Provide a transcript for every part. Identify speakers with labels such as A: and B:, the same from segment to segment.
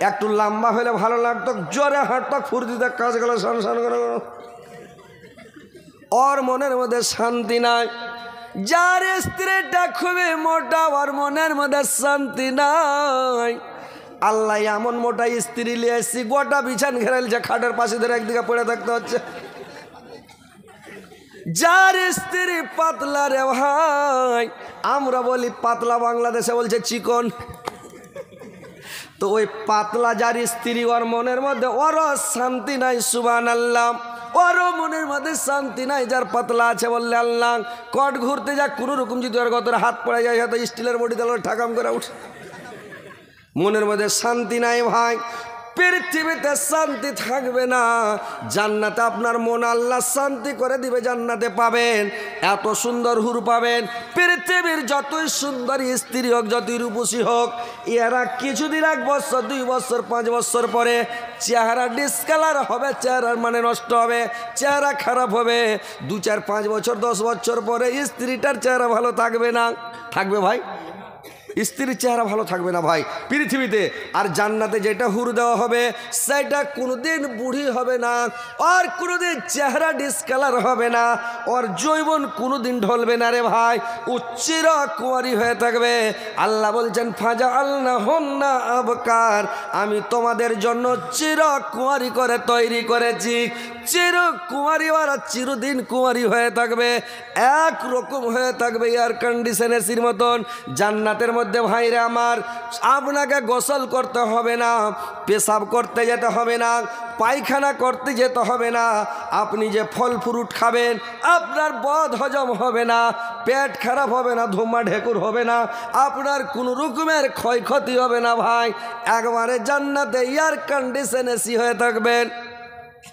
A: একটু লম্বা হলে ভালো লাগতো, জোরে হাঁটতো, ফুর্তিতে কাজ গেল, সান করে। ওর মনের মধ্যে শান্তি নাই। যার স্ত্রীটা খুবই মোটা, ওর মনের মধ্যে শান্তি নাই। আল্লাহ এমন মোটা স্ত্রী নিয়ে এসছি, গোটা বিছান ঘেরাইছে, খাটের পাশে ধরে একদিকে পড়ে থাকতে হচ্ছে। যার স্ত্রী পাতলা রে ভাই, আমরা বলি পাতলা, বাংলাদেশে বলছে চিকন। তো ওই পাতলা যার স্ত্রী, ওর মনের মধ্যে ওরও শান্তি নাই। সুবহানাল্লাহ, ওরও মনের মধ্যে শান্তি নাই। যার পাতলা আছে বললে আল্লাহ, কট ঘুরতে যাক, কোনো রকম যদি ওর গতরে হাত পড়ে যায়, হয়তো স্টিলের বডি তাহলে ঠাকাম করে উঠে। মনের মধ্যে শান্তি নাই ভাই। পৃথিবীতে শান্তি থাকবে না, জান্নাতে আপনার মন আল্লাহ শান্তি করে দিবে, জান্নাতে পাবেন। এত সুন্দর হুর পাবেন। পৃথিবীর যতই সুন্দর স্ত্রী হোক, যতই রূপসী হোক, এরা কিছুদিন, 1 বছর 2 বছর 5 বছর পরে চেহারা ডিসকালার হবে, চেহারার মানে নষ্ট হবে, চেহারা খারাপ হবে। 2, 4, 5 বছর 10 বছর পরে স্ত্রীটার চেহারা ভালো থাকবে না। থাকবে ভাই? স্ত্রীর চেহারা ভালো থাকবে না ভাই পৃথিবীতে। আর জান্নাতে যেটা হুর দেওয়া হবে, সেটা কোনোদিন বুড়ি হবে না, আর কোনোদিন চেহারা ডিসকালার হবে না, ওর যৌবন কোনোদিন ঢলবে না রে ভাই। ও চিরকুমারী হয়ে থাকবে। আল্লাহ বলছেন ফাজআলনাহুন্না আবকার, আমি তোমাদের জন্য চিরকুমারী করে তৈরি করেছি। চিরকুমারী ওরা চিরদিন কুমারী হয়ে থাকবে, একরকম হয়ে থাকবে, এয়ার কন্ডিশন এসির মতন। জান্নাতের মধ্যে ভাইরা আমার, আপনাকে গোসল করতে হবে না, পেশাব করতে যেতে হবে না, পায়খানা করতে যেতে হবে না। আপনি যে ফল ফ্রুট খাবেন, আপনার বদ হজম হবে না, পেট খারাপ হবে না, ধুমা ঢেকুর হবে না, আপনার কোনো রকমের ক্ষয়ক্ষতি হবে না ভাই। একবারে জান্নাতে এয়ার কন্ডিশন এসি হয়ে থাকবেন।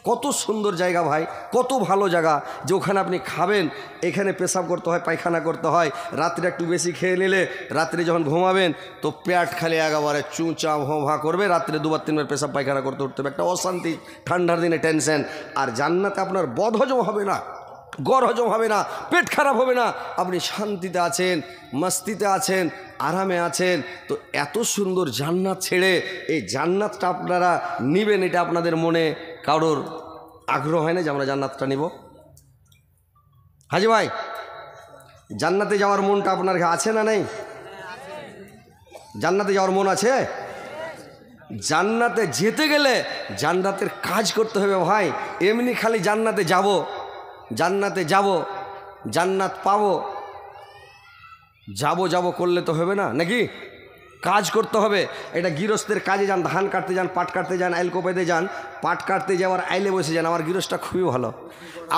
A: কত সুন্দর জায়গা ভাই, কত ভালো জায়গা, যে ওখানে আপনি খাবেন, এখানে পেশাব করতে হয়, পায়খানা করতে হয়। রাত্রে একটু বেশি খেয়ে নিলে রাত্রে যখন ঘুমাবেন তো পেট খালি একেবারে চুঁচা ভোঁ করবে, রাত্রে 2 বার 3 বার পেশাব পায়খানা করতে উঠতে হবে, একটা অশান্তি, ঠান্ডার দিনে টেনশন। আর জান্নাতে আপনার বদ হজম হবে না, গড় হজম হবে না, পেট খারাপ হবে না, আপনি শান্তিতে আছেন, মস্তিতে আছেন, আরামে আছেন। তো এত সুন্দর জান্নাত ছেড়ে এই জান্নাতটা আপনারা নিবেন, এটা আপনাদের মনে কারোর আগ্রহ হয় না যে আমরা জান্নাতটা নিব? হাজি ভাই, জান্নাতে যাওয়ার মনটা আপনার আছে না নেই? জান্নাতে যাওয়ার মন আছে? জান্নাতে যেতে গেলে জান্নাতের কাজ করতে হবে ভাই। এমনি খালি জান্নাতে যাব, জান্নাতে যাব, জান্নাত পাবো, যাব করলে তো হবে না, নাকি? কাজ করতে হবে। এটা গৃহস্থের কাজে যান, ধান কাটতে যান, পাট কাটতে যান, আইল কোপাইতে যান, পাট কাটতে যাওয়ার আইলে বসে যান। আমার গৃহস্থটা খুবই ভালো,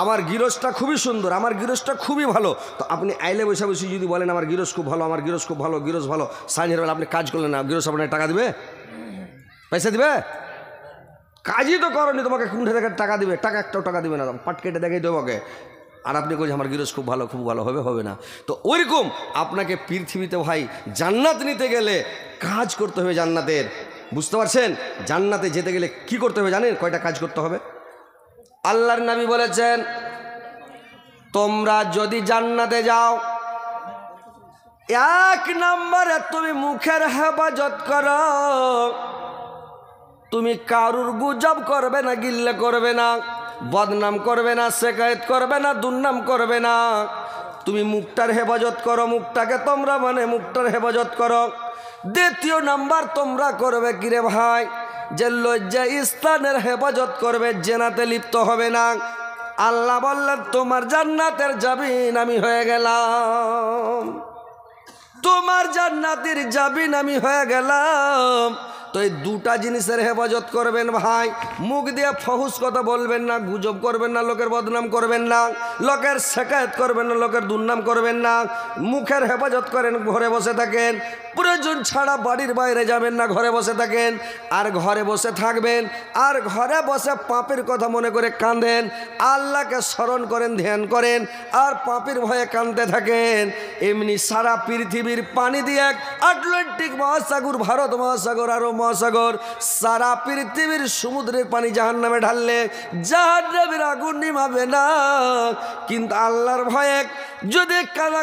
A: আমার গৃহস্থটা খুবই সুন্দর, আমার গৃহস্থটা খুবই ভালো। তো আপনি আইলে বসে বসে যদি বলেন আমার গৃহস্থ খুব ভালো, আমার গৃহস্থ খুব ভালো, গৃহস্থ ভালো, সাইনের বেলা আপনি কাজ করলেন না, গৃহস্থ আপনাকে টাকা দিবে? পয়সা দিবে? কাজই তো করনি, তোমাকে কুণ্ঠে থেকে টাকা দিবে? টাকা একটাও টাকা দিবে না, পাট কেটে দেখাই দেবো ওকে। আর আপনি কইছেন আমার গৃহস্থ খুব ভালো, খুব ভালো হবে, হবে না। তো ওইরকম আপনাকে পৃথিবীতে ভাই জান্নাত নিতে গেলে কাজ করতে হবে জান্নাতের। বুঝতে পারছেন? জান্নাতে যেতে গেলে কি করতে হবে জানেন? কয়টা কাজ করতে হবে? আল্লাহর নবী বলেছেন, তোমরা যদি জান্নাতে যাও, 1 নম্বরে তুমি মুখের হেফাজত করো। তুমি কারুর গুজব করবে না, গিল্লে করবে না, বদনাম করবে না, শেকায়ত করবে না, দুর্নাম করবে না। তুমি মুখটার হেফাজত করো, মুখটাকে তোমরা মুখটার হেফাজত করো। 2 নম্বর তোমরা করবে কিরে ভাই, যে লজ্জা স্থানের হেফাজত করবে, জেনাতে লিপ্ত হবে না। আল্লাহ বললেন তোমার জান্নাতের জামিন আমি হয়ে গেলাম, তোমার জান্নাতের জামিন আমি হয়ে গেলাম। তো এই 2টা জিনিসের হেফাজত করবেন ভাই। মুখ দিয়ে ফহুস কথা বলবেন না, গুজব করবেন না, লোকের বদনাম করবেন না, লোকের শেকায়ত করবেন না, লোকের দুর্নাম করবেন না। মুখের হেফাজত করেন, ঘরে বসে থাকেন, প্রয়োজন ছাড়া বাড়ির বাইরে যাবেন না, ঘরে বসে থাকেন। আর ঘরে বসে থাকবেন, আর ঘরে বসে পাপের কথা মনে করে কাঁদেন, আল্লাহকে স্মরণ করেন, ধ্যান করেন, আর পাপের ভয়ে কাঁদতে থাকেন। এমনি সারা পৃথিবীর পানি দিয়ে, আটলান্টিক মহাসাগর, ভারত মহাসাগর, আরো মহাসাগর, সারা পৃথিবীর সমুদ্রের পানি জাহান্নামে ঢাললে জাহান্নামের আগুন নিভাবে না। কিন্তু আল্লাহর ভয়ে যদি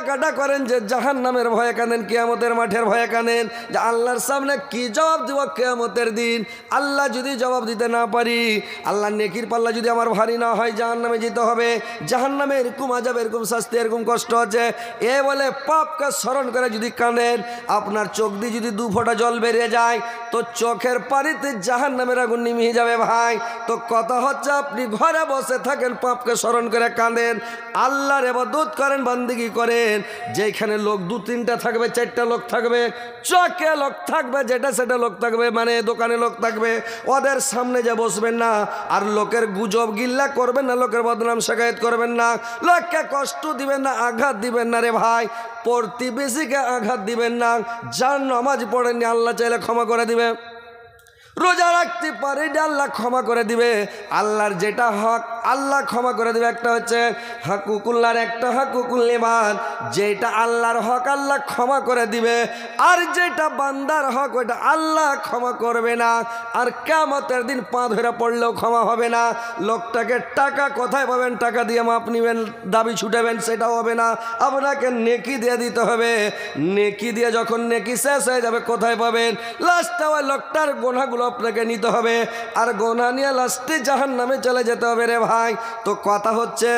A: কাটা করেন যে জাহান্নামের ভয়ে কাঁদেন, কিয়ামতের মাঠের ভয়ে কাঁদেন, যে আল্লাহর সামনে কি জবাব দিব কিয়ামতের দিন, আল্লাহ যদি জবাব দিতে না পারি, আল্লাহ নেকির পাল্লা যদি আমার ভারী না হয়, জাহান্নামে যেতে হবে, জাহান্নামে এরকম আযাব, এরকম শাস্তি, এরকম কষ্ট আছে, এ বলে পাপকে স্মরণ করে যদি কাঁদেন, আপনার চোখ দিয়ে যদি 2 ফোঁটা জল বেরিয়ে যায় তো চোখের পানিতে জাহান্নামের আগুন নিমিয়ে যাবে ভাই। তো কথা হচ্ছে আপনি ঘরে বসে থাকেন, পাপকে স্মরণ করে কাঁদেন, আল্লাহর ইবাদত করেন, বান্দিগি করেন, যেখানে লোক 2-3টা থাকবে, 4টা লোক থাকবে, চকে লোক থাকবে, যেটা সেটা লোক থাকবে, মানে দোকানে লোক থাকবে, ওদের সামনে যে বসবেন না, আর লোকের গুজব গিল্লা করবেন না, লোকের বদনাম শিকায়ত করবেন না, লোককে কষ্ট দিবেন না, আঘাত দিবেন না রে ভাই, প্রতিবেশীকে আঘাত দিবেন না, যার নামাজ পড়েননি আল্লাহ চাইলে ক্ষমা করে দিবে, রোজা রাখতে পারে আল্লাহ ক্ষমা করে দিবে, আল্লাহর যেটা হক আল্লাহ ক্ষমা করে দিবে। একটা হচ্ছে হাকুকুল্লাহর, একটা হাকুকুল ইবাদ, যেটা আল্লাহর হক আল্লাহ ক্ষমা করে দিবে, আর যেটা বান্দার হক ওইটা আল্লাহ ক্ষমা করবে না, আর কিয়ামতের দিন পা ধরে পড়লেও ক্ষমা হবে না। লোকটাকে টাকা কোথায় পাবেন, টাকা দিয়ে মাপ নিবেন, দাবি ছুটাবেন, সেটাও হবে না, আপনাকে নেকি দিয়ে দিতে হবে, নেকি দিয়ে যখন নেকি শেষ হয়ে যাবে কোথায় পাবেন, লাস্টে ওই লোকটার গোনাগুলো আপনাকে নিতে হবে, আর গোনা নিয়ে লাস্টে জাহান্নামে চলে যেতে হবে রে ভাই। তো কথা হচ্ছে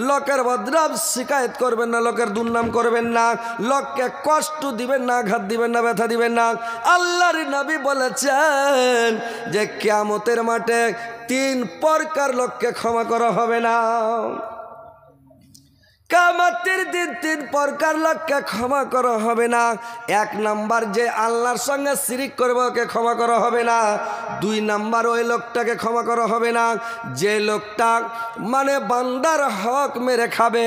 A: লোকের বদনাম শিকায়ত করবেন না, লোকের দুর্নাম করবেন না, লোককে কষ্ট দিবেন না, আঘাত দিবেন না, ব্যথা দিবেন না। আল্লাহর নবী বলেছেন যে কিয়ামতের মাঠে 3 প্রকার লোককে ক্ষমা করা হবে না। কিয়ামতের দিন 3 প্রকার লোককে ক্ষমা করা হবে না। 1 নাম্বার, যে আল্লাহর সঙ্গে শিরিক করবে ওকে ক্ষমা করা হবে না। 2 নাম্বার, ওই লোকটাকে ক্ষমা করা হবে না যে লোকটা মানে বান্দার হক মেরে খাবে,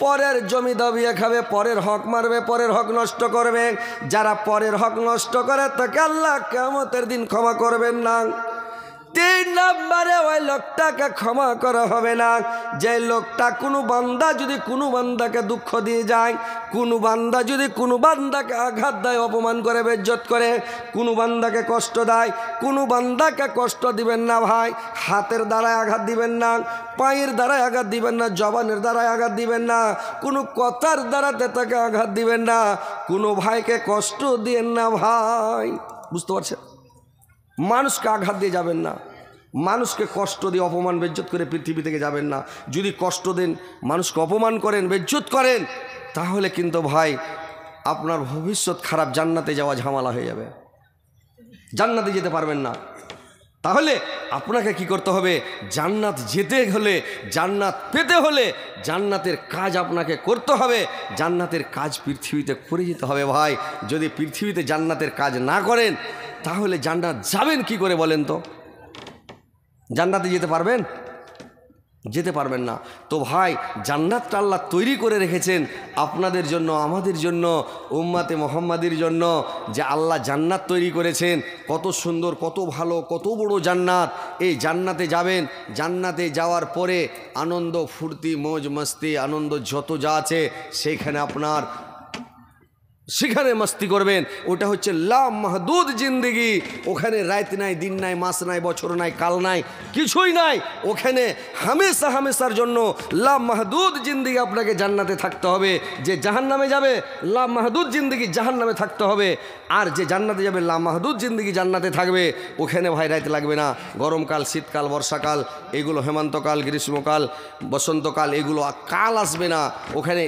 A: পরের জমি দাবিয়ে খাবে, পরের হক মারবে, পরের হক নষ্ট করবে। যারা পরের হক নষ্ট করে তাকে আল্লাহ কিয়ামতের দিন ক্ষমা করবেন না। 3 নম্বরে, ওই লোকটাকে ক্ষমা করা হবে না যে লোকটা কোনো বান্দা যদি কোনো বান্দাকে দুঃখ দিয়ে যায়, কোনো বান্দা যদি কোনো বান্দাকে আঘাত দেয়, অপমান করে, বেইজ্জত করে, কোনো বান্দাকে কষ্ট দেয়, কোনো বান্দাকে কষ্ট দিবেন না ভাই। হাতের দ্বারায় আঘাত দিবেন না, পায়ের দ্বারায় আঘাত দিবেন না, জবানের দ্বারায় আঘাত দিবেন না, কোনো কথার দ্বারাতে তাকে আঘাত দিবেন না, কোনো ভাইকে কষ্ট দিবেন না ভাই। বুঝতে পারছেন? মানুষকে আঘাত দিয়ে যাবেন না, মানুষকে কষ্ট দিয়ে অপমান বেইজ্জত করে পৃথিবী থেকে যাবেন না। যদি কষ্ট দেন, মানুষকে অপমান করেন, বেইজ্জত করেন, তাহলে কিন্তু ভাই আপনার ভবিষ্যৎ খারাপ, জান্নাতে যাওয়া ঝামেলা হয়ে যাবে, জান্নাতে যেতে পারবেন না। তাহলে আপনাকে কি করতে হবে, জান্নাত যেতে হলে, জান্নাত পেতে হলে জান্নাতের কাজ আপনাকে করতে হবে, জান্নাতের কাজ পৃথিবীতে করে যেতে হবে ভাই। যদি পৃথিবীতে জান্নাতের কাজ না করেন তাহলে জান্নাত যাবেন কি করে বলেন তো? জান্নাতে যেতে পারবেন? যেতে পারবেন না। তো ভাই জান্নাতটা আল্লাহ তৈরি করে রেখেছেন আপনাদের জন্য, আমাদের জন্য, উম্মতে মুহাম্মাদির জন্য, যে আল্লাহ জান্নাত তৈরি করেছেন। কত সুন্দর, কত ভালো, কত বড় জান্নাত। এই জান্নাতে যাবেন, জান্নাতে যাওয়ার পরে আনন্দ, ফুর্তি, মौज মস্তি, আনন্দ যত যা আছে সেইখানে আপনার সেখানে মস্তি করবেন। ওটা হচ্ছে লা মাহদুদ জিন্দেগি। ওখানে রাত নাই, দিন নাই, মাস নাই, বছর নাই, কাল নাই, কিছুই নাই। ওখানে হামেশা হামেশার জন্য লা মাহদুদ জিন্দেগি আপনাকে জান্নাতে থাকতে হবে। যে জাহান্নামে যাবে লা মাহদুদ জিন্দেগি জাহান্নামে থাকতে হবে, আর যে জান্নাতে যাবে লা মাহদুদ জিন্দেগি জান্নাতে থাকবে। ওখানে ভাই রাত লাগবে না। গরমকাল, শীতকাল, বর্ষাকাল, এগুলো হেমন্তকাল, গ্রীষ্মকাল, বসন্তকাল, এগুলো কাল আসবে না। ওখানে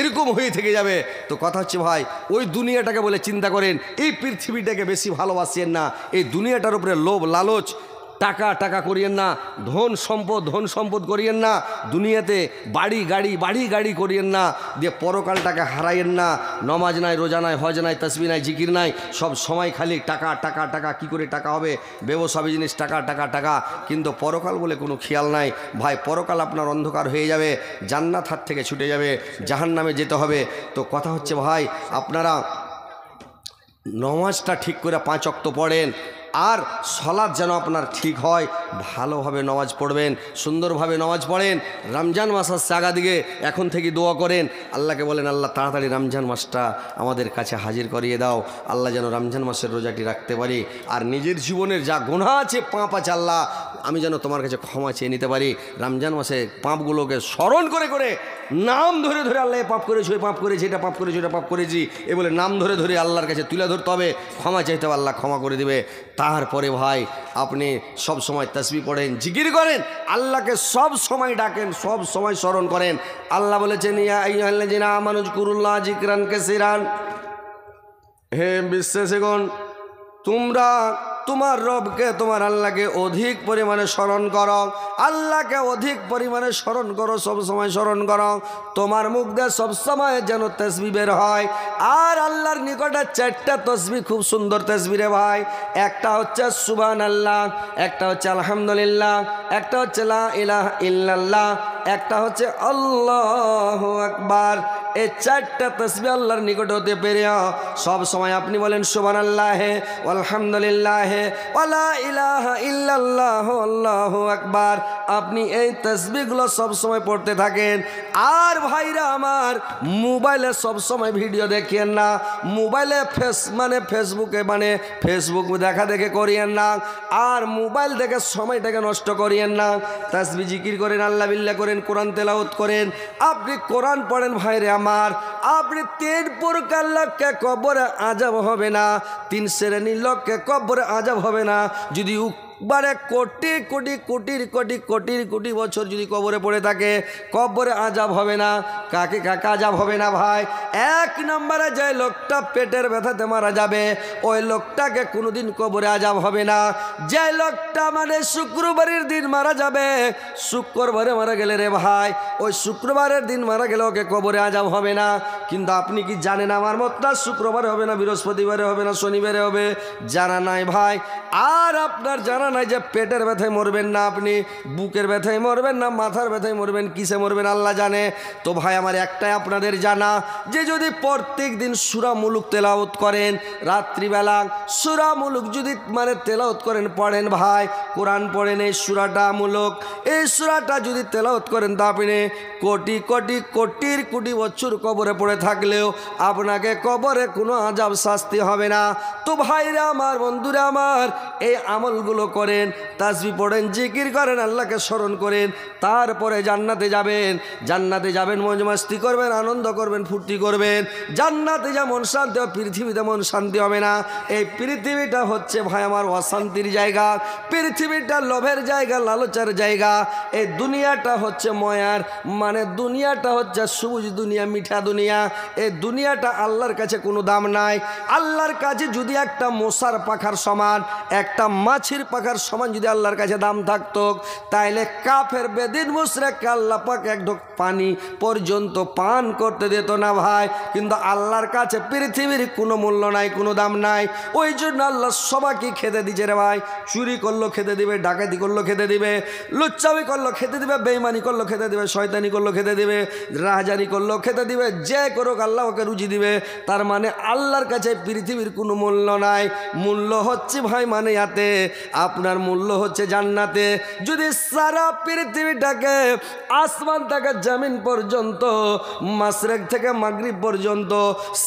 A: এরকম হয়ে থেকে যাবে। তো কথা হচ্ছে ভাই, ওই দুনিয়াটাকে বলে চিন্তা করেন, এই পৃথিবীটাকে বেশি ভালোবাসেন না। এই দুনিয়াটার উপরে লোভ লালচ, টাকা টাকা করিয়েন না, ধন সম্পদ করিয়েন না, দুনিয়াতে বাড়ি গাড়ি করিয়েন না, দিয়ে পরকালটাকে হারাইয়েন না। নমাজ নাই, রোজা নাই, হজ নাই, তসবিহ নাই, জিকির নাই, সব সময় খালি টাকা টাকা টাকা। কি করে টাকা হবে? ব্যবসা বিজনেস, টাকা টাকা টাকা, কিন্তু পরকাল বলে কোনো খেয়াল নাই ভাই। পরকাল আপনার অন্ধকার হয়ে যাবে, জান্নাত হাত থেকে ছুটে যাবে, জাহান্নামে যেতে হবে। তো কথা হচ্ছে ভাই, আপনারা নমাজটা ঠিক করে 5 ওয়াক্ত পড়েন, আর সলাৎ যেন আপনার ঠিক হয়, ভালোভাবে নামাজ পড়বেন, সুন্দরভাবে নামাজ পড়েন। রমজান মাস আসছে আগাদিকে, এখন থেকে দোয়া করেন, আল্লাহকে বলেন আল্লাহ তাড়াতাড়ি রমজান মাসটা আমাদের কাছে হাজির করিয়ে দাও। আল্লাহ যেন রমজান মাসের রোজাটি রাখতে পারি। আর নিজের জীবনের যা গুনাহ আছে, পাপ আছে, আল্লাহ আমি যেন তোমার কাছে ক্ষমা চেয়ে নিতে পারি। রমজান মাসে পাপগুলোকে স্মরণ করে করে নাম ধরে ধরে আল্লাহ পাপ করেছি, ওই পাপ করেছি, এটা পাপ করেছি, ওটা পাপ করেছি, এ বলে নাম ধরে ধরে আল্লাহর কাছে তুলে ধরতে হবে, ক্ষমা চাইতে হবে, আল্লাহ ক্ষমা করে দিবে। তারপরে ভাই আপনি সব সময় তাসবিহ পড়েন, জিকির করেন, আল্লাহকে সব সময় ডাকেন, সব সময় স্মরণ করেন। আল্লাহ বলেছেন ইয়া আইয়ুহাল্লাযীনা আমানু যিকুরুল্লাহ যিকরান কাসীরান, হে বিশ্বাসীগণ তোমরা তোমার রবকে, তোমার আল্লাহকে অধিক পরিমাণে স্মরণ করো, আল্লাহকে অধিক পরিমাণে স্মরণ করো, সবসময় স্মরণ করো, তোমার মুখ দিয়ে সবসময় যেন তাসবিহ বের হয়। আর আল্লাহর নিকটে 4টা তাসবিহ খুব সুন্দর তাসবিহ রে ভাই। একটা হচ্ছে সুবহানাল্লাহ, একটা হচ্ছে আলহামদুলিল্লাহ, একটা হচ্ছে লা ইলাহা ইল্লাল্লাহ, একটা হচ্ছে আল্লাহু আকবার। এই 4টা তাসবিহ আল্লাহর নিকট হতে পেরে সব সময় আপনি বলেন সুবহানাল্লাহ আলহামদুলিল্লাহ ওয়ালা ইলাহা ইল্লাল্লাহ আল্লাহু আকবার। আপনি এই তাসবিহগুলো সব সময় পড়তে থাকেন। আর ভাইরা আমার, মোবাইলে সব সময় ভিডিও দেখেন না, মোবাইলে ফেসবুকে ফেসবুক দেখা দেখে করিয়েন না, আর মোবাইল দেখে সময়টাকে নষ্ট করিয়েন না। তাসবিহ জিকির করেন, আল্লাহ বিল্লাহ করেন, কোরআন তেলাওয়াত করেন। আপনি কোরআন পড়েন ভাইরে আমার, আপনি 3 প্রকার লোককে কবরে আযাব হবে না, 3 শ্রেণীর লোককে কবরে আযাব হবে না। যদি বারে কোটি কোটি কোটির কোটি কোটির কোটি বছর যদি কবরে পড়ে থাকে, কবরে আযাব হবে না। কাকে কাকে আযাব হবে না ভাই? 1 নম্বরে যে লোকটা পেটের ব্যথাতে মারা যাবে, ওই লোকটাকে কোনোদিন কবরে আযাব হবে না। যে লোকটা শুক্রবারের দিন মারা যাবে, শুক্রবারে মারা গেলে রে ভাই, ওই শুক্রবারের দিন মারা গেলে ওকে কবরে আযাব হবে না। কিন্তু আপনি কি জানেন আমার মতটা শুক্রবারে হবে না, বৃহস্পতিবারে হবে না, শনিবারে হবে? জানা নাই ভাই। আর আপনার জানা নাই যে পেটের ব্যথায় মরবেন না, আপনি বুকের ব্যথায় মরবেন না, মাথার ব্যথায় মরবেন, কিসে মরবেন আল্লাহ জানে। তো ভাই আমার একটাই আপনাদের জানা, যে যদি প্রত্যেক দিন সূরা মুলুক তেলাওয়াত করেন, রাত্রিবেলা সূরা মুলুক যদি তেলাওয়াত করেন, পড়েন ভাই, কোরআন পড়েন, এই সূরাটা মুলুক, এই সূরাটা যদি তেলাওয়াত করেন, তা আপনি কোটি কোটি কোটির কোটি বছর কবরে পড়ে থাকলেও আপনাকে কবরে কোনো আযাব শাস্তি হবে না। তো ভাইরা আমার, বন্ধুরা আমার, এই আমলগুলো করেন, তাসবিহ পড়েন, জিকির করেন, আল্লাহকে স্মরণ করেন, তারপরে জান্নাতে যাবেন। জান্নাতে যাবেন, মौज मस्ती করবেন, আনন্দ করবেন, ফুর্তি করবেন। জান্নাতে যেমন শান্তি হবে, পৃথিবীতে তেমন শান্তি হবে না। এই পৃথিবীটা হচ্ছে ভাই আমার অশান্তির জায়গা, পৃথিবীটা লোভের জায়গা, লালচার জায়গা। এই দুনিয়াটা হচ্ছে ময়ার, দুনিয়াটা হচ্ছে সবুজ দুনিয়া, মিঠা দুনিয়া। এই দুনিয়াটা আল্লাহর কাছে কোনো দাম নাই। আল্লাহর কাছে যদি একটা মশার পাখার সমান, একটা মাছির পাখার সমান যদি আল্লাহর কাছে দাম থাকতো, তাইলে কাফের বেদিন মুশরিককে আল্লাহ পাক এক ঢোক পানি পর্যন্ত পান করতে দিত না ভাই। কিন্তু আল্লাহর কাছে পৃথিবীর কোনো মূল্য নাই, কোনো দাম নাই। ওই জন্য আল্লাহ সবাইকে খেতে দিচ্ছে রে ভাই। চুরি করলো খেতে দিবে, ডাকাতি করলো খেতে দিবে, লুচ্চামি করলো খেতে দিবে, বেঈমানি করলো খেতে দিবে, শয়তানি করলো খেতে দিবে, রাহাজানি করলো খেতে দিবে, যে করুক আল্লাহ ওকে রুজি দিবে। তার আল্লাহর কাছে পৃথিবীর কোনো মূল্য নাই। মূল্য হচ্ছে ভাই ইয়াতে, আপনার মূল্য হচ্ছে জান্নাতে। যদি সারা পৃথিবীটাকে আসমান থেকে জমিন পর্যন্ত, মাশরিক থেকে মাগরিব পর্যন্ত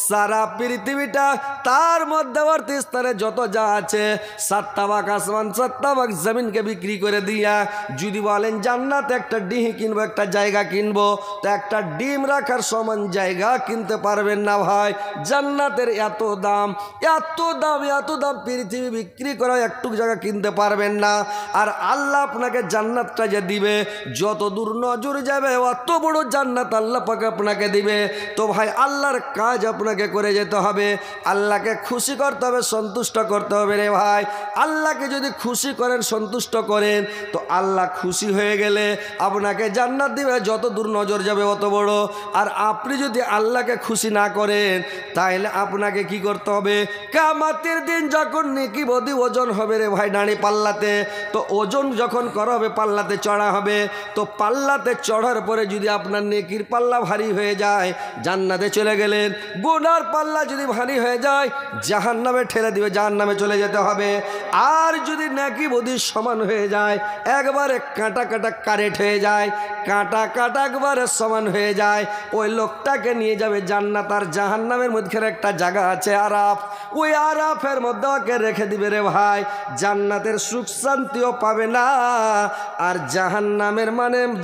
A: সারা পৃথিবীটা, তার মধ্যবর্তী স্থানে যত যা আছে, 7টা ভাগ আসমান 7টা ভাগ জমিনকে বিক্রি করে দিয়া যদি বলেন জান্নাতে একটা ডিহি কিনবো, একটা জায়গা কিনবো, তো একটা ডিম রাখার সমান জায়গা কিনতে পারবেন না ভাই। জান্নাতের এত দাম, এত দাম, এত দাম, পৃথিবী বিক্রি করা একটু জায়গা কিনতে পারবেন না। আর আল্লাহ আপনাকে জান্নাতটা যে দিবে, যত দূর নজর যাবে অত বড় জান্নাত আল্লাহ পাক আপনাকে দিবে। তো ভাই আল্লাহর কাজ আপনাকে করে যেতে হবে, আল্লাহকে খুশি করতে হবে, সন্তুষ্ট করতে হবে রে ভাই। আল্লাহকে যদি খুশি করেন, সন্তুষ্ট করেন, তো আল্লাহ খুশি হয়ে গেলে আপনাকে জান্নাত দিবে, যত দূর নজর যাবে অত বড়। আর আপনি যদি আল্লাহকে খুশি না করেন, তাহলে আপনাকে কি করতে হবে? কিয়ামতের দিন যখন নেকি বদি ওজন হবে রে ভাই দাঁড়ি পাল্লাতে, তো ওজন যখন করা হবে, পাল্লাতে চড়া হবে, তো পাল্লাতে চড়ার পরে যদি আপনার নেকির পাল্লা ভারী হয়ে যায়, জান্নাতে চলে গেলেন। গুনার পাল্লা যদি ভারী হয়ে যায়, জাহান্নামে ঠেলে দিবে, জাহান্নামে চলে যেতে হবে। আর যদি নেকি বদি সমান হয়ে যায়, একবারে কাঁটা কাঁটা কারেট হয়ে যায়, কাঁটা কাঁটা একবারে সমান হয়ে যায়, ওই লোকটাকে নিয়ে যাবে জান্নাত আর জাহান্নামের মধ্যে একটা জায়গা আছে আরাফ, ওই আরাফের মধ্যে ওকে রেখে দিবে রে ভাই। জান্নাতের সুখ শান্তিও পাবে না আর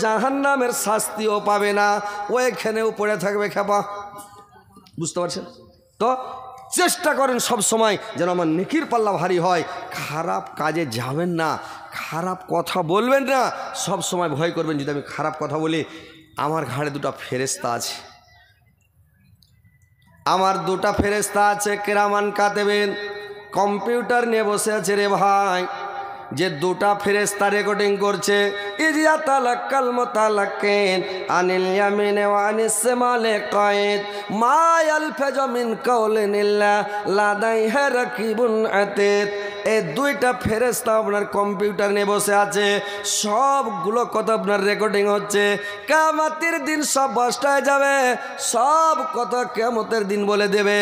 A: জাহান্নামের শাস্তিও পাবে না, ওইখানেও পড়ে থাকবে খেপা। বুঝতে পারছেন তো? চেষ্টা করেন সব সময় যেন আমার নেকির পাল্লা ভারী হয়। খারাপ কাজে যাবেন না, খারাপ কথা বলবেন না, সব সময় ভয় করবেন যদি আমি খারাপ কথা বলি আমার ঘাড়ে দুটো ফেরেশতা আছে, আমার দুটো ফেরেশতা আছে কিরামান কাতেবেন, কম্পিউটার নিয়ে বসে আছে রে ভাই, যে দুটা ফেরেশতা রেকর্ডিং করছে। ইজিয়া তালাক্কাল মুতালাক্কিন আনিল ইয়ামিনি ওয়া আনিস শিমালি কায়েদ মা ইয়ালফাজু মিন কাওলিন ইল্লা লাদাইহি রাকিবুন আতীদ। এই দুইটা ফেরেশতা আপনার কম্পিউটার নিয়ে বসে আছে, সবগুলো কথা আপনার রেকর্ডিং হচ্ছে। কিয়ামতের দিন সব বাস্ট হয়ে যাবে, সব কথা কিয়ামতের দিন বলে দেবে,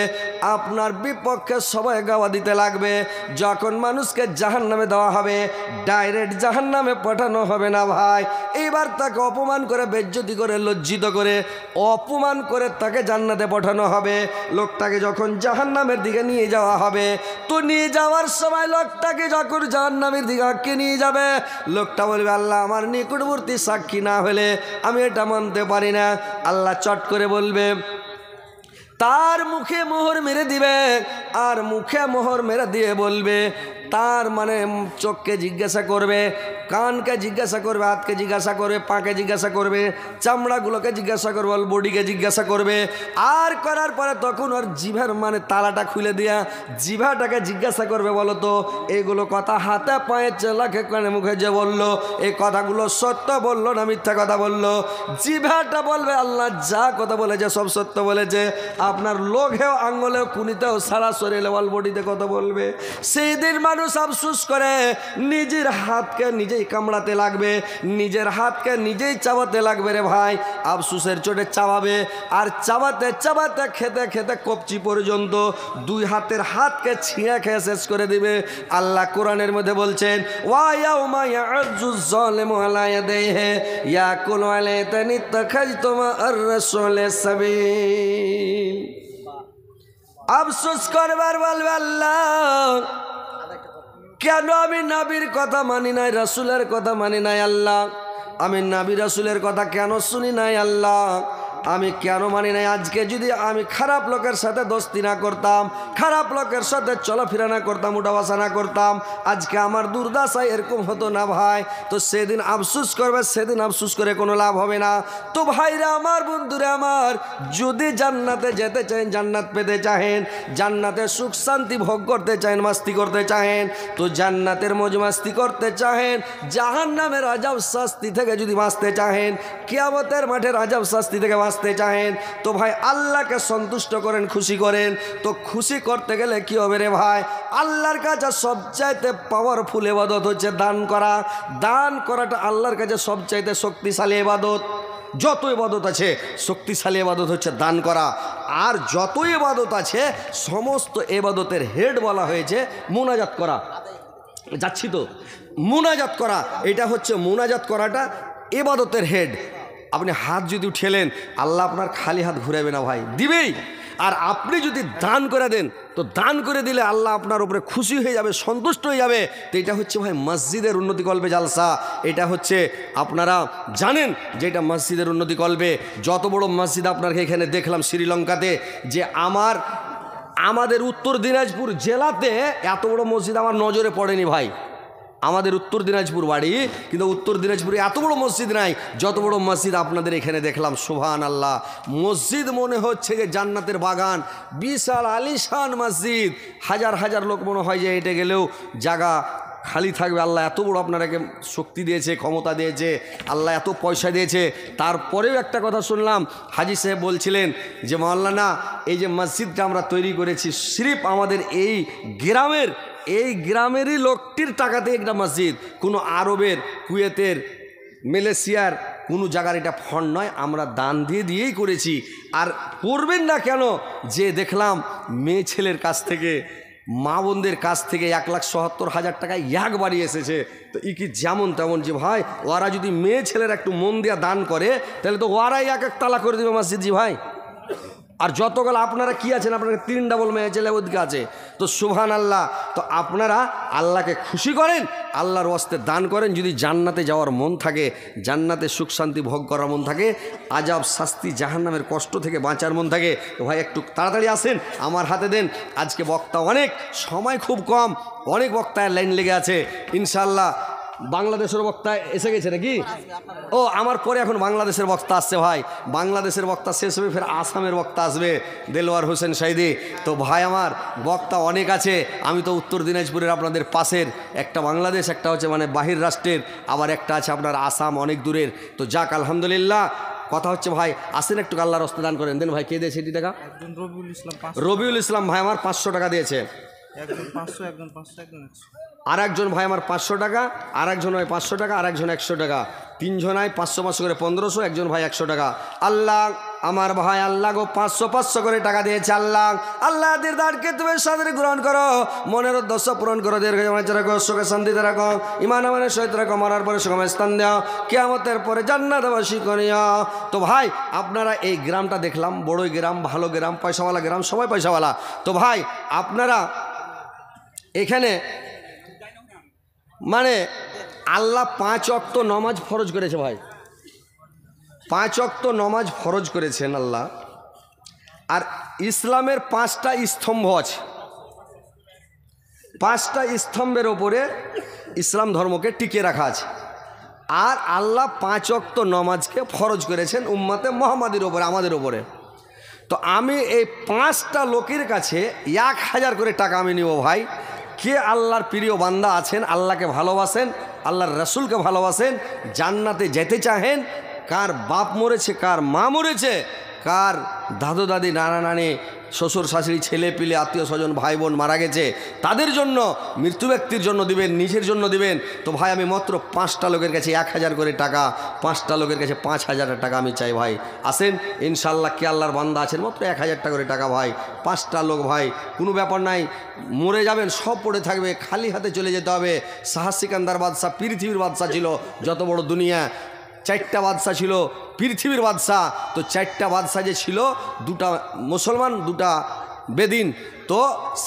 A: আপনার বিপক্ষে সবাই গাওয়া দিতে লাগবে। যখন মানুষকে জাহান্নামে দেওয়া হবে, ডাইরেক্ট জাহান্নামে পাঠানো হবে না ভাই, এইবার তাকে অপমান করে, বেজ্জতি করে, লজ্জিত করে, অপমান করে তাকে জান্নাতে পাঠানো হবে। লোকটাকে যখন জাহান্নামের দিকে নিয়ে যাওয়া হবে, তো নিয়ে যাওয়ার সময় লোকটাকে যখন জাহান্নামের দিকে নিয়ে যাবে, লোকটা বলবে আল্লাহ আমার নিকটবর্তী সাক্ষী না হলে আমি এটা মানতে পারি না। আল্লাহ চট করে বলবে, তার মুখে মোহর মেরে দিবে, আর মুখে মোহর মেরে দিয়ে বলবে, তার মানে চোখকে জিজ্ঞাসা করবে, কানকে জিজ্ঞাসা করবে, হাতকে জিজ্ঞাসা করবে, পাকে জিজ্ঞাসা করবে, চামড়াগুলোকে জিজ্ঞাসা করবে, বডিকে জিজ্ঞাসা করবে। আর করার পরে তখন ওর জিভার মানে তালাটা খুলে দিয়া জিভাটাকে জিজ্ঞাসা করবে, বলো তো এইগুলো কথা হাতে পায়ে চেলাকে কানে মুখে যে বললো, এই কথাগুলো সত্য বললো না মিথ্যা কথা বললো? জিভাটা বলবে আল্লাহ যা কথা বলেছে সব সত্য বলেছে। আপনার লোঘেও আঙ্গুলেও কুনিতেও সারা শরীরে ওয়াল বডিতে কথা বলবে। সেই দিন মানুষ আফসোস করে নিজের হাতকে নিজেই কামড়াতে লাগবে, নিজের হাতকে নিজেই চাবাতে লাগবে রে ভাই। আফসোসের চোটে চাবাবে, আর চাবাতে চাবাতে খেতে খেতে কবজি পর্যন্ত দুই হাতের হাতকে ছিঁড়ে খেয়ে শেষ করে দিবে। আল্লাহ কোরআনের মধ্যে বলছেন, ওয়া ইয়াউমা ইয়া'যুজ যালিমু আলা ইয়াদাইহি ইয়াকুলু আলাইতানি তাখাজতুম আর-রাসূলি সাবিল। আফসোস করবার বলবে আল্লাহ কেন আমি নবীর কথা মানি নাই, রাসূলের কথা মানি নাই আল্লাহ, আমি নবী রাসূলের কথা কেন শুনি নাই আল্লাহ, আমি কেন মানি নাই? আজকে যদি আমি খারাপ লোকের সাথে দোস্তি না করতাম, খারাপ লোকের সাথে চলাফেরা না করতাম, উঠা বসা না করতাম, আজকে আমার দুর্দশা এরকম হতো না ভাই। তো সেদিন আফসোস করবে, সেদিন আফসোস করে কোনো লাভ হবে না। তো ভাইরা আমার, বন্ধুরা আমার, যদি জান্নাতে যেতে চান, জান্নাত পেতে চাহেন, জান্নাতের সুখ শান্তি ভোগ করতে চাহেন, মাস্তি করতে চাহেন, তো জান্নাতের মজ মাস্তি করতে চাহেন, জাহান্নামের আযাব শাস্তি থেকে যদি বাঁচতে চাহেন, কিয়ামতের মাঠের আযাব শাস্তি থেকে বাঁচতে চাহেন, তো ভাই আল্লাহকে সন্তুষ্ট করেন, খুশি করেন। তো খুশি করতে গেলে কি হবে রে ভাই? আল্লাহর কাছে সবচাইতে পাওয়ারফুল ইবাদত হচ্ছে দান করা। দান করাটা আল্লাহর কাছে সবচাইতে শক্তিশালী ইবাদত। যত ইবাদত আছে শক্তিশালী ইবাদত হচ্ছে দান করা। আর যত ইবাদত আছে সমস্ত ইবাদতের হেড বলা হয়েছে মুনাজাত করা। যাচ্ছি তো, মুনাজাত করা, এটা হচ্ছে মুনাজাত করাটা ইবাদতের হেড। আপনি হাত যদি উঠেলেন, আল্লাহ আপনার খালি হাত ঘুরাবে না ভাই, দিবেই। আর আপনি যদি দান করে দেন, তো দান করে দিলে আল্লাহ আপনার উপরে খুশি হয়ে যাবে, সন্তুষ্ট হয়ে যাবে। তো এটা হচ্ছে ভাই মসজিদের উন্নতি কল্পে জালসা। এটা হচ্ছে আপনারা জানেন যে এটা মসজিদের উন্নতি কল্পে। যত বড় মসজিদ আপনার এখানে দেখলাম শ্রীলঙ্কাতে, যে আমাদের উত্তর দিনাজপুর জেলাতে এত বড় মসজিদ আমার নজরে পড়েনি ভাই। আমাদের উত্তর দিনাজপুর বাড়ি, কিন্তু উত্তর দিনাজপুরে এত বড় মসজিদ নাই যত বড় মসজিদ আপনাদের এখানে দেখলাম। সুবহানাল্লাহ, মসজিদ মনে হচ্ছে যে জান্নাতের বাগান, বিশাল আলিশান মসজিদ। হাজার হাজার লোক মনে হয় যে হেঁটে গেলেও জায়গা খালি থাকবে। আল্লাহ এত বড় আপনারাকে শক্তি দিয়েছে, ক্ষমতা দিয়েছে, আল্লাহ এত পয়সা দিয়েছে। তারপরেও একটা কথা শুনলাম, হাজি সাহেব বলছিলেন যে মাওলানা এই যে মসজিদটা আমরা তৈরি করেছি, সির্ফ আমাদের এই গ্রামেরই লোকটির টাকাতে একটা মসজিদ, কোনো আরবের, কুয়েতের, মালয়েশিয়ার কোনো জায়গার এটা ফন্ড নয়, আমরা দান দিয়েই করেছি। আর করবেন না কেন? যে দেখলাম মেয়ে ছেলের কাছ থেকে মা বোনদের কাছ থেকে 1,77,000 টাকা একবারই এসেছে। তো ই কি যেমন তেমন যে ভাই, ওরা যদি মেয়ে ছেলের একটু মন দিয়া দান করে তাহলে তো ওরাই এক এক তালা করে দেবে মসজিদ জি ভাই। আর যতগুলো আপনারা কি আছেন, আপনারা 3 ডাবল মেয়ে ছেলে ওদিকে আছে, তো সুবহান আল্লাহ। তো আপনারা আল্লাহকে খুশি করেন, আল্লাহর ওয়াস্তে দান করেন। যদি জান্নাতে যাওয়ার মন থাকে, জান্নাতে সুখ শান্তি ভোগ করার মন থাকে, আজাব শাস্তি জাহান্নামের কষ্ট থেকে বাঁচার মন থাকে, তো ভাই একটু তাড়াতাড়ি আসেন, আমার হাতে দেন। আজকে বক্তা অনেক, সময় খুব কম, অনেক বক্তায় লাইন লেগে আছে। ইনশাআল্লাহ বাংলাদেশের বক্তা এসে গেছে নাকি? ও আমার পরে এখন বাংলাদেশের বক্তা আসছে ভাই। বাংলাদেশের বক্তা শেষ হবে, ফের আসামের বক্তা আসবে, দেলোয়ার হোসেন সাইদি। তো ভাই আমার বক্তা অনেক আছে। আমি তো উত্তর দিনাজপুরের আপনাদের পাশের একটা বাংলাদেশ, একটা হচ্ছে মানে বাহির রাষ্ট্রের, আবার একটা আছে আপনার আসাম, অনেক দূরের। তো যাক আলহামদুলিল্লাহ। কথা হচ্ছে ভাই আসেন একটু আল্লাহর রাস্তায় দান করেন। দেন ভাই, কে দিয়েছে এটি টাকা? রবিউল ইসলাম ভাই আমার 500 টাকা দিয়েছে। আর একজন ভাই আমার 500 টাকা, আর একজন হয় 500 টাকা, আর একজন 100 টাকা, 3 জনায় 500 করে 1500, একজন ভাই 100 টাকা। আল্লাহ আমার ভাই আল্লাহ গো 500 করে টাকা দিয়েছে। আল্লাহ আল্লাহ দিদারকে তুমি সাদরে গ্রহণ করো, মনের উদ্দেশ্য পূরণ করো, দীর্ঘ জীবনে রাখো, সুখে শান্তিতে রাখো, ইমান আমানের সহিত রাখো, মরার পরে সুখময় স্থান দাও, কিয়ামতের পরে জান্নাতবাসী করিও। তো ভাই আপনারা এই গ্রামটা দেখলাম, বড়ই গ্রাম, ভালো গ্রাম, পয়সাওয়ালা গ্রাম, সবাই পয়সাওয়ালা। তো ভাই আপনারা এখানে মানে আল্লাহ 5 ওয়াক্ত নামাজ ফরজ করেছে ভাই, 5 ওয়াক্ত নামাজ ফরজ করেছেন আল্লাহ। আর ইসলামের 5টা স্তম্ভ আছে, 5টা স্তম্ভের ওপরে ইসলাম ধর্মকে টিকে রাখা আছে। আর আল্লাহ 5 ওয়াক্ত নামাজকে ফরজ করেছেন উম্মতে মুহাম্মাদের ওপরে, আমাদের ওপরে। তো আমি এই 5টা লোকের কাছে 1000 করে টাকা আমি নিব ভাই। কে আল্লাহর প্রিয় বান্দা আছেন, আল্লাহকে ভালোবাসেন, আল্লাহর রসুলকে ভালোবাসেন, জান্নাতে যেতে চাহেন, কার বাপ মরেছে, কার মা মরেছে, কার দাদু দাদি নানা নানি শ্বশুর শাশুড়ি ছেলে পিলে আত্মীয় স্বজন ভাই বোন মারা গেছে, তাদের জন্য, মৃত্যু ব্যক্তির জন্য দিবেন, নিজের জন্য দিবেন। তো ভাই আমি মাত্র 5টা লোকের কাছে 1000 করে টাকা, 5টা লোকের কাছে 5000 টাকা আমি চাই ভাই। আসেন ইনশাল্লাহ, কে আল্লাহর বান্দা আছেন, মাত্র 1000 টাকা করে টাকা ভাই, 5টা লোক ভাই, কোনো ব্যাপার নাই। মরে যাবেন, সব পড়ে থাকবে, খালি হাতে চলে যেতে হবে। শাহ সিকান্দার বাদশাহ পৃথিবীর বাদশাহ ছিল, যত বড় দুনিয়া, 4টা বাদশাহ ছিল পৃথিবীর বাদশাহ। তো 4টা বাদশাহ যে ছিল, 2টা মুসলমান, 2টা বেদিন। তো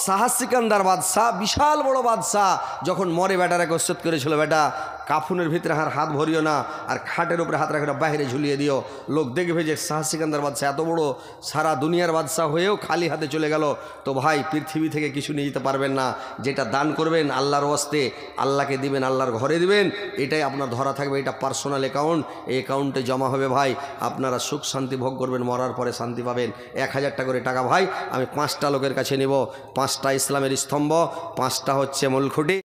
A: শাহ সিকান্দার বাদশাহ বিশাল বড় বাদশাহ, যখন মরে বেটারাকে ওসিয়ত করেছিল, বেটা কাফুনের ভিতরে হাত ভরিও না, আর খাটের উপরে হাত রাখে বাইরে ঝুলিয়ে দিও। লোক দেখবে যে শাহ সিকান্দার বাদশাহ এত বড় সারা দুনিয়ার বাদশাহ হয়েও খালি হাতে চলে গেল। তো ভাই পৃথিবী থেকে কিছু নিয়ে যেতে পারবেন না, যেটা দান করবেন আল্লাহর ওয়াস্তে, আল্লাহকে দিবেন, আল্লাহর ঘরে দিবেন, এটাই আপনার ধরা থাকবে। এটা পার্সোনাল অ্যাকাউন্ট, এই অ্যাকাউন্টে জমা হবে ভাই। আপনারা সুখ শান্তি ভোগ করবেন, মরার পরে শান্তি পাবেন। 1000 টাকা করে টাকা ভাই আমি 5টা লোকের কাছে নিব। 5টা ইসলামের স্তম্ভ, 5টা হচ্ছে মূল খুঁটি।